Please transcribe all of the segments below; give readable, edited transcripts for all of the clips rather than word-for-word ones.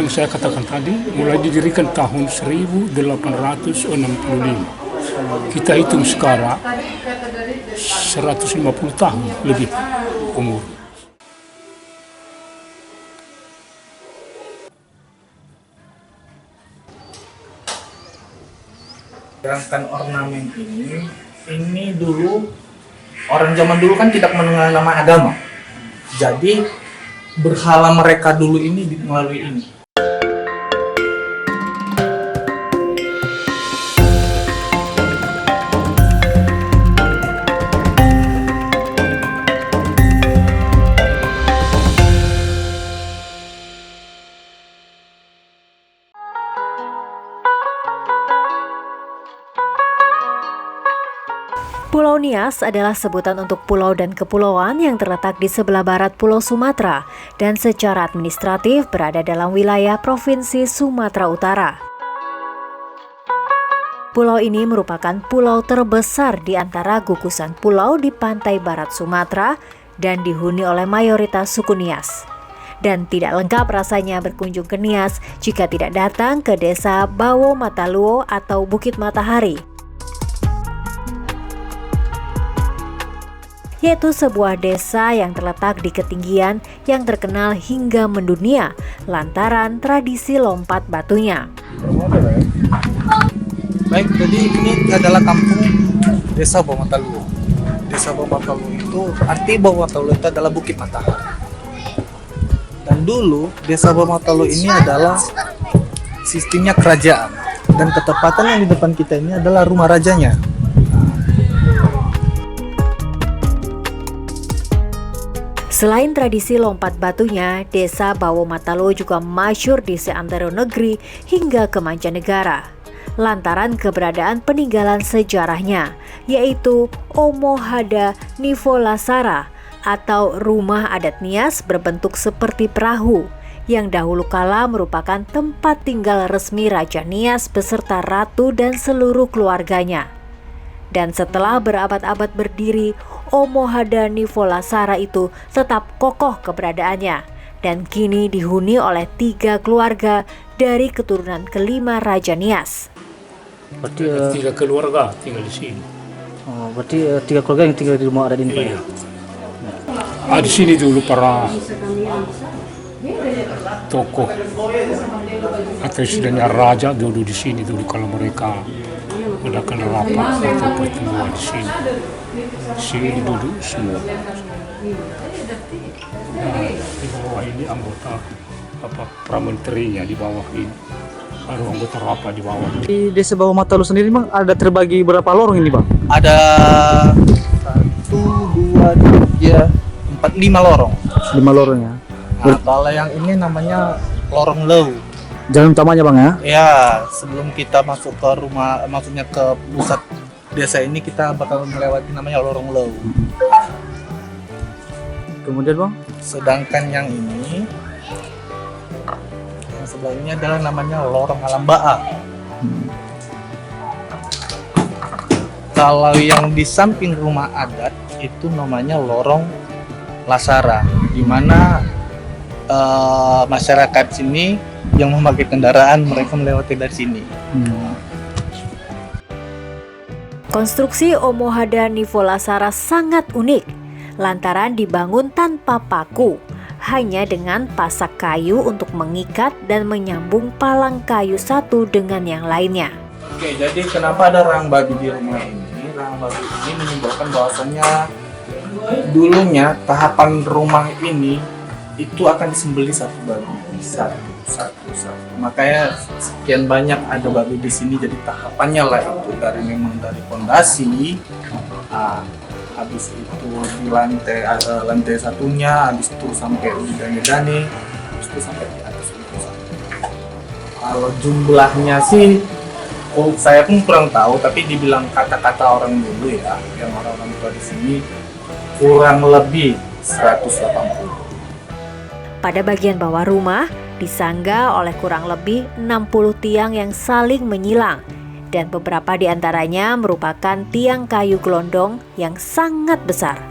yang saya katakan tadi mulai didirikan tahun 1865. Kita hitung sekarang 150 tahun lebih umur. Gerakan ornamen ini dulu orang zaman dulu kan tidak mengenal nama agama. Jadi berhala mereka dulu ini melalui ini. Pulau Nias adalah sebutan untuk pulau dan kepulauan yang terletak di sebelah barat Pulau Sumatera dan secara administratif berada dalam wilayah Provinsi Sumatera Utara. Pulau ini merupakan pulau terbesar di antara gugusan pulau di pantai barat Sumatera dan dihuni oleh mayoritas suku Nias. Dan tidak lengkap rasanya berkunjung ke Nias jika tidak datang ke desa Bawo Mataluo atau Bukit Matahari, yaitu sebuah desa yang terletak di ketinggian yang terkenal hingga mendunia lantaran tradisi lompat batunya. Baik, jadi ini adalah kampung Desa Bawo Mataluo. Desa Bawo Mataluo itu, arti Bawo Mataluo itu adalah Bukit Matahari. Dan dulu Desa Bawo Mataluo ini adalah sistemnya kerajaan, dan ketepatan yang di depan kita ini adalah rumah rajanya. Selain tradisi lompat batunya, Desa Bawo Mataluo juga masyhur di seantero negeri hingga ke mancanegara lantaran keberadaan peninggalan sejarahnya, yaitu Omohada Nivolasara atau rumah adat Nias berbentuk seperti perahu yang dahulu kala merupakan tempat tinggal resmi Raja Nias beserta ratu dan seluruh keluarganya. Dan setelah berabad-abad berdiri, Omohada Nivolasara itu tetap kokoh keberadaannya dan kini dihuni oleh 3 keluarga dari keturunan kelima Raja Nias. Berarti 3 keluarga tinggal di sini. Oh, berarti 3 keluarga yang tinggal di rumah adat ini, Pak? Iya. Di sini dulu para tokoh atau istilahnya raja dulu di sini dulu kalau mereka melakukan rapat atau pertemuan di sini. Sini duduk semua. Nah, di bawah ini anggota pramenterinya di bawah ini. Baru anggota rapat di bawah. Di Desa Bawo Mataluo sendiri, Bang, ada terbagi berapa lorong ini, Bang? Ada 1, 2, 3, 4, 5 lorong. 5 lorong ya. Nah, kalau yang ini namanya lorong Lew. Jalan utamanya, Bang, ya? Ya, sebelum kita masuk ke rumah, maksudnya ke pusat desa ini, kita bakal melewati namanya lorong Lew. Kemudian, Bang? Sedangkan yang ini, yang sebelah ini adalah namanya lorong Alambaa. Kalau yang di samping rumah adat itu namanya lorong Lasara, di mana masyarakat sini yang memakai kendaraan mereka melewati dari sini. Konstruksi Omohada Nivolasara sangat unik lantaran dibangun tanpa paku, hanya dengan pasak kayu untuk mengikat dan menyambung palang kayu satu dengan yang lainnya. Oke, jadi kenapa ada rahang babi di rumah ini? Rahang babi ini menyebabkan bahwasannya dulunya tahapan rumah ini itu akan disembelih satu babi, satu. Makanya sekian banyak ada babi di sini, jadi tahapannya lah itu dari fondasi, habis itu di lantai satunya, habis itu sampai di dane, habis itu sampai di atas itu. Kalau jumlahnya sih, saya pun kurang tahu, tapi dibilang kata-kata orang dulu ya, yang orang-orang tua di sini kurang lebih 180. Pada bagian bawah rumah disanggah oleh kurang lebih 60 tiang yang saling menyilang dan beberapa di antaranya merupakan tiang kayu gelondong yang sangat besar.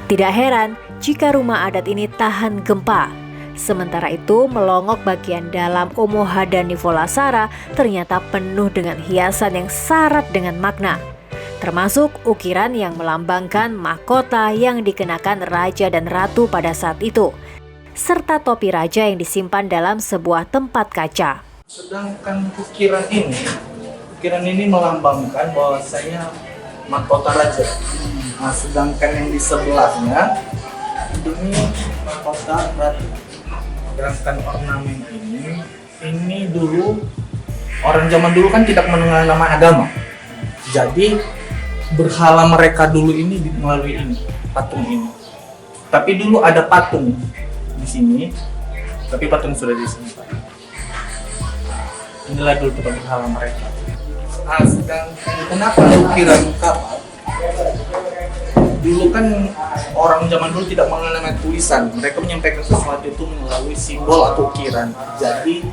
Tidak heran jika rumah adat ini tahan gempa. Sementara itu, melongok bagian dalam Omohada Nivolasara ternyata penuh dengan hiasan yang syarat dengan makna, termasuk ukiran yang melambangkan mahkota yang dikenakan raja dan ratu pada saat itu, serta topi raja yang disimpan dalam sebuah tempat kaca. Sedangkan ukiran ini melambangkan bahwasanya mahkota raja. Nah, sedangkan yang di sebelahnya ini mahkota ratu. Gerakan ornamen ini dulu orang zaman dulu kan tidak mengenal nama agama. Jadi berhala mereka dulu ini melalui ini, patung ini. Tapi dulu ada patung di sini, tapi patung sudah disimpan. Inilah dulu tempat berhala mereka. Nah, sedangkan kenapa ukiran kapal? Dulu kan orang zaman dulu tidak mengenal nama tulisan, mereka menyampaikan sesuatu itu melalui simbol atau ukiran. Jadi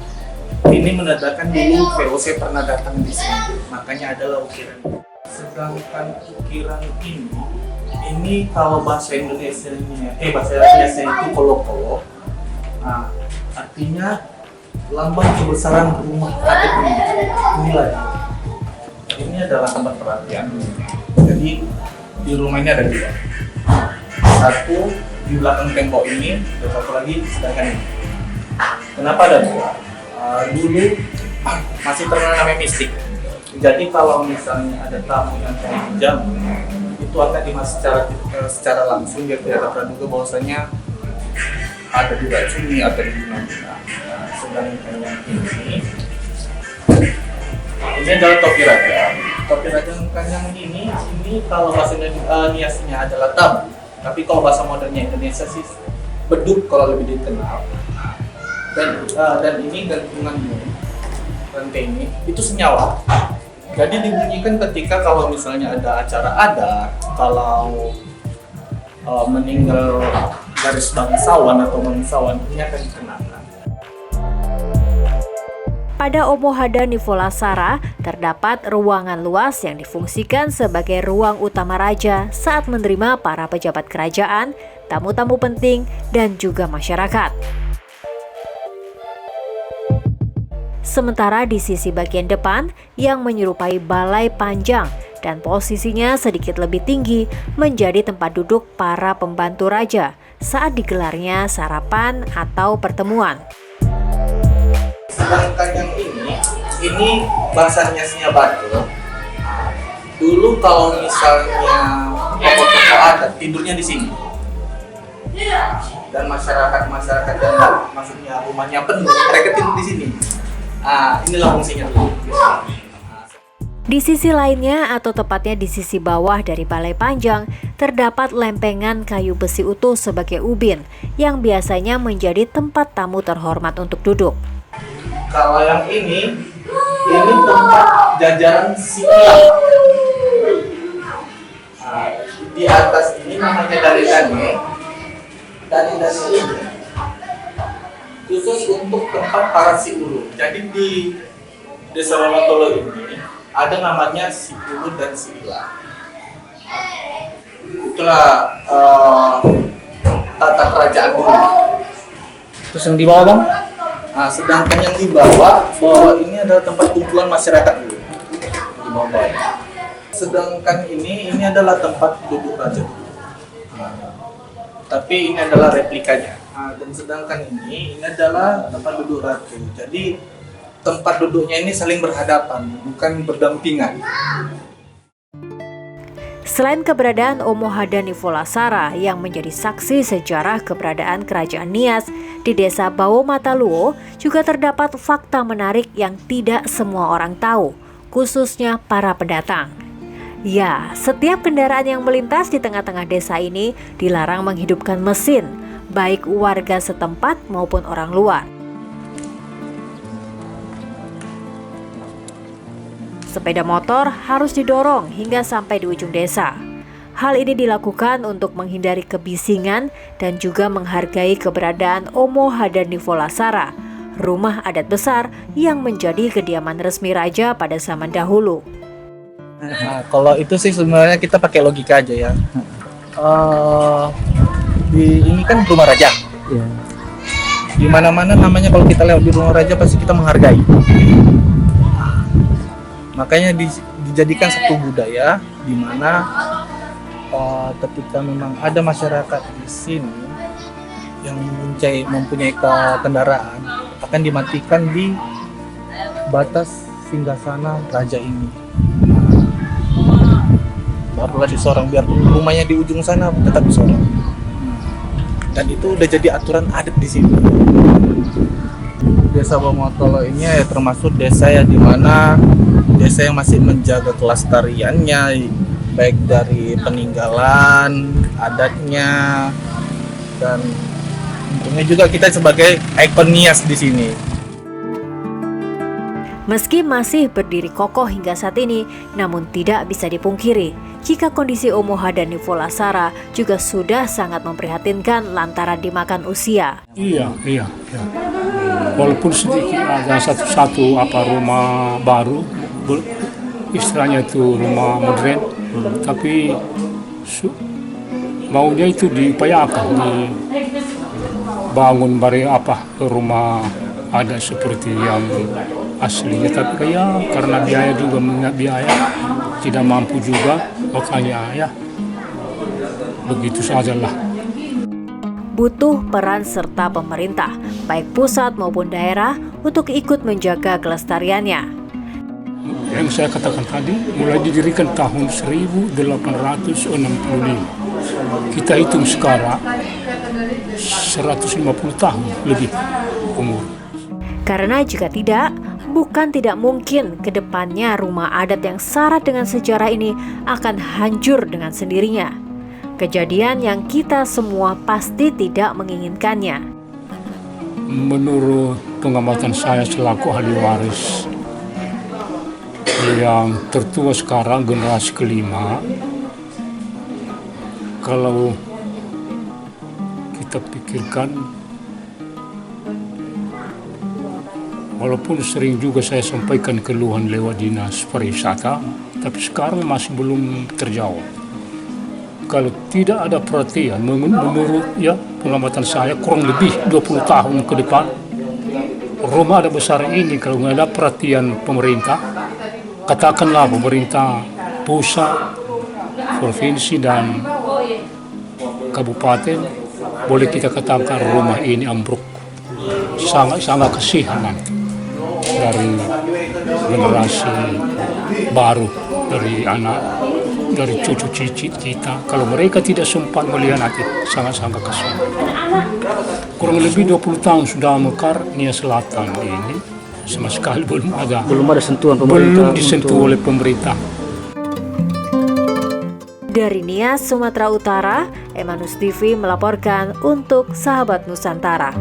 ini menandakan dulu VOC pernah datang di sini, makanya adalah ukiran. Sedangkan ukiran ini kalau bahasa Indonesia-nya, bahasa Indonesia itu kolo-kolo. Nah, artinya lambang kebesaran rumah adat ini. Inilah. Ini adalah tempat perhatian. Jadi di rumah ini ada dua. Satu di belakang tembok ini, dan satu lagi sedangkan ini. Kenapa ada dua? Dulu masih terkenal namanya mistik. Jadi kalau misalnya ada tamu yang pinjam, itu akan dimas secara langsung, biar tidak terduga bahwasanya ada diracuni atau diguna-guna. Sedangkan yang ini adalah topi raja. Topi raja yang ini kalau bahasa Indonesia adalah tabu. Tapi kalau bahasa modernnya Indonesia sih beduk kalau lebih dikenal. Dan ini gantungan rantai ini itu senyawa. Jadi dibunyikan ketika kalau misalnya ada acara adat, kalau meninggal garis bangsawan atau bangsawan, ini akan dikenakan. Pada Omohada Nivolasara terdapat ruangan luas yang difungsikan sebagai ruang utama raja saat menerima para pejabat kerajaan, tamu-tamu penting, dan juga masyarakat. Sementara di sisi bagian depan yang menyerupai balai panjang dan posisinya sedikit lebih tinggi menjadi tempat duduk para pembantu raja saat digelarnya sarapan atau pertemuan. Sedangkan yang ini bahasanya batu. Dulu kalau misalnya tokoh-tokoh adat tidurnya di sini, dan masyarakat yang maksudnya rumahnya penuh, mereka tidur di sini. Inilah fungsinya dulu. Di sisi lainnya atau tepatnya di sisi bawah dari balai panjang terdapat lempengan kayu besi utuh sebagai ubin yang biasanya menjadi tempat tamu terhormat untuk duduk. Kalau yang ini tempat jajaran silang. Di atas ini namanya dane-dane ini khusus untuk tempat para siulu. Jadi di Desa Lolotolo ini ada namanya siulu dan silang. Itulah tata kerajaan dulu. Terus yang di bawah bang? Nah, sedangkan yang di bawah ini adalah tempat kumpulan masyarakat dulu. Di bawah. Sedangkan ini adalah tempat duduk raja dulu. Tapi ini adalah replikanya. Dan sedangkan ini adalah tempat duduk ratu. Jadi tempat duduknya ini saling berhadapan, bukan berdampingan. Selain keberadaan Omohada Nivolasara yang menjadi saksi sejarah keberadaan Kerajaan Nias di Desa Bawomataluo, juga terdapat fakta menarik yang tidak semua orang tahu, khususnya para pendatang. Ya, setiap kendaraan yang melintas di tengah-tengah desa ini dilarang menghidupkan mesin, baik warga setempat maupun orang luar. Sepeda motor harus didorong hingga sampai di ujung desa. Hal ini dilakukan untuk menghindari kebisingan dan juga menghargai keberadaan Omohada Nivolasara, rumah adat besar yang menjadi kediaman resmi raja pada zaman dahulu. Nah, kalau itu sih sebenarnya kita pakai logika aja ya. Ini kan rumah raja. Iya. Di mana-mana namanya kalau kita lewat di rumah raja pasti kita menghargai. Makanya dijadikan satu budaya di mana ketika memang ada masyarakat di sini yang mempunyai kendaraan akan dimatikan di batas singgasana raja ini. Barulah disorong, biarpun rumahnya di ujung sana tetap disorong. Dan itu udah jadi aturan adat di sini. Desa Bawomotolo ini ya termasuk desa ya di mana desa yang masih menjaga kelestariannya, baik dari peninggalan adatnya, dan tentunya juga kita sebagai ikon Nias di sini. Meski masih berdiri kokoh hingga saat ini, namun tidak bisa dipungkiri jika kondisi Omoha dan Nivolasara juga sudah sangat memprihatinkan lantaran dimakan usia. Iya. Walaupun sedikit ada satu rumah baru, istilahnya itu rumah modern, tapi maunya itu diupayakan, dibangun rumah ada seperti yang aslinya, tapi karena biaya tidak mampu juga, makanya ya begitu sajalah. Butuh peran serta pemerintah, baik pusat maupun daerah, untuk ikut menjaga kelestariannya. Yang saya katakan tadi, mulai didirikan tahun 1865. Kita hitung sekarang 150 tahun lebih umur. Karena jika tidak, bukan tidak mungkin ke depannya rumah adat yang syarat dengan sejarah ini akan hancur dengan sendirinya. Kejadian yang kita semua pasti tidak menginginkannya. Menurut pengamatan saya selaku ahli waris, yang tertua sekarang generasi kelima, kalau kita pikirkan, walaupun sering juga saya sampaikan keluhan lewat dinas pariwisata, tapi sekarang masih belum terjawab. Kalau tidak ada perhatian, menurut pengamatan saya kurang lebih 20 tahun ke depan, rumah adat besar ini kalau nggak ada perhatian pemerintah, katakanlah pemerintah pusat, provinsi dan kabupaten, boleh kita katakan rumah ini ambruk. Sangat kasihan nanti dari generasi baru, dari cucu cicit kita, kalau mereka tidak sempat melihat nanti sangat kasihan. Kurang lebih 20 tahun sudah mekar Nias Selatan ini, sama sekali belum ada sentuhan pemerintah, belum disentuh oleh pemerintah. Dari Nias, Sumatera Utara, Emanus TV melaporkan untuk Sahabat Nusantara.